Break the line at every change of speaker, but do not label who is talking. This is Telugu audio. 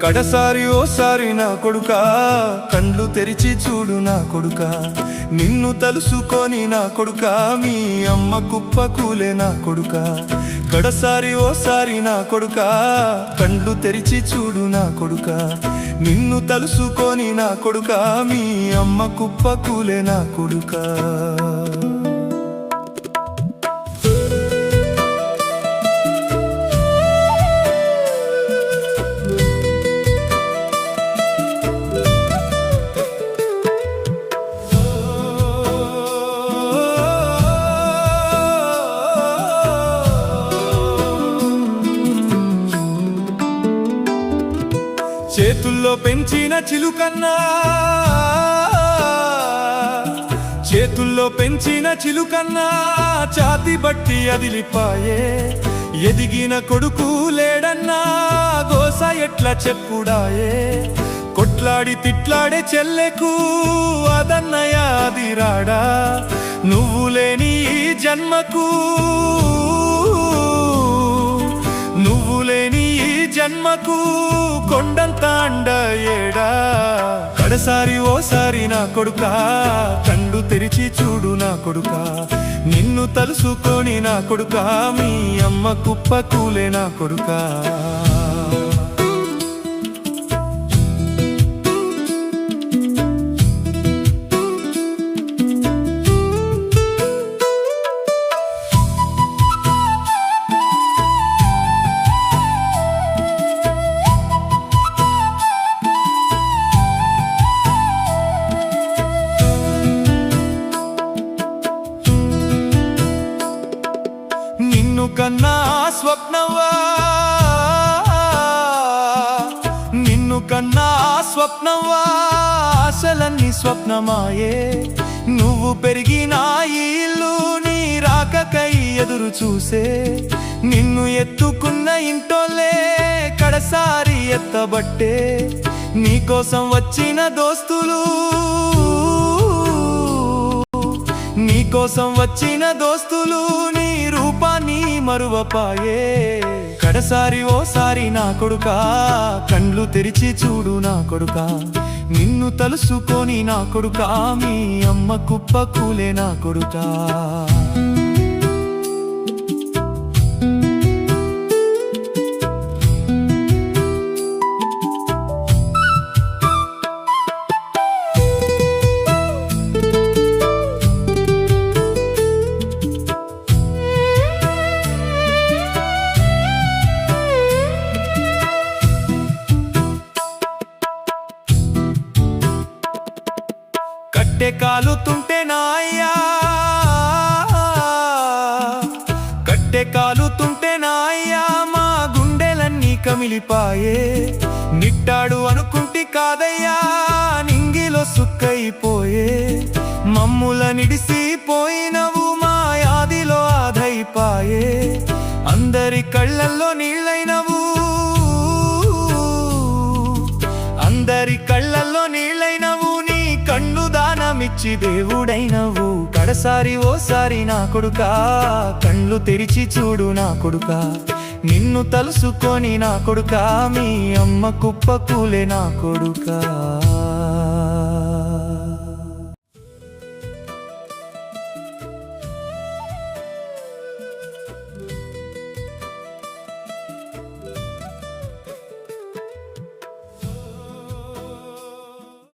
కడసారి ఓసారి నా కొడుకా, కండ్లు తెరిచి చూడు నా కొడుకా, నిన్ను తలుసుకొని నా కొడుకా, మీ అమ్మ కుప్ప కూలే నా కొడుకా. కడసారి ఓసారి నా కొడుకా, కండ్లు తెరిచి చూడు నా కొడుకా, నిన్ను తలుసుకొని నా కొడుకా, మీ అమ్మ కుప్ప కూలే నా కొడుకా. చేతుల్లో పెంచిన చిలుకన్నా, చేతుల్లో పెంచిన చిలుకన్నా, ఛాతి బట్టి అదిలిపాయే. ఎదిగిన కొడుకు లేడన్నా, గోస ఎట్లా చెప్పుడాయే. కొట్లాడి తిట్లాడే చెల్లెకు అదన్నయ్య అదిరాడా, నువ్వు లేని ఈ జన్మకు, నువ్వు లేని ఈ జన్మకు కొండంత అండ ఏడా. కడసారి ఓసారి నా కొడుకా, కండు తెరిచి చూడు నా కొడుకా, నిన్ను తలుసుకొని నా కొడుకా, మీ అమ్మ కుప్ప కూలే నా కొడుకా. నిన్ను కన్నా స్వప్నవా, నిన్ను కన్నా స్వప్నవా, ఆశలన్నీ స్వప్నమాయే. నువ్వు పెరిగిన ఈ ఇల్లు నీ రాకకై ఎదురు చూసే. నిన్ను ఎత్తుకున్న ఇంటోలే కడసారి ఎత్తబట్టే. నీకోసం వచ్చిన దోస్తులు, నీకోసం వచ్చిన దోస్తులు నీ రూపాన్ని మరువపాయే. కడసారి ఓసారి నా కొడుకా, కండ్లు తెరిచి చూడు నా కొడుకా, నిన్ను తలుసుకొని నా కొడుకా, మీ అమ్మ కుప్ప కూలే నా కొడుకా. కట్టె కాలుతుంటే నాయ్యా, కట్టె కాలుతుంటే నాయ్యా, మా గుండెలన్నీ కమిలిపాయే. నిట్టాడు అనుకుంటి కాదయ్యా, నింగిలో సుక్కైపోయే. మమ్ముల నిడిసిపోయినవు మా యాదిలో ఆధైపాయే. అందరి కళ్ళల్లో నీళ్ళైనవు, అందరి కళ్ళల్లో నీళ్ళైనవు, నీ కన్ను దానమిచ్చి దేవుడైనవు. కడసారి ఓసారి నా కొడుకా, కళ్ళు తెరిచి చూడు నా కొడుకా, నిన్ను తలుసుకొని నా కొడుకా, మీ అమ్మ కుప్ప కూలే నా కొడుకా.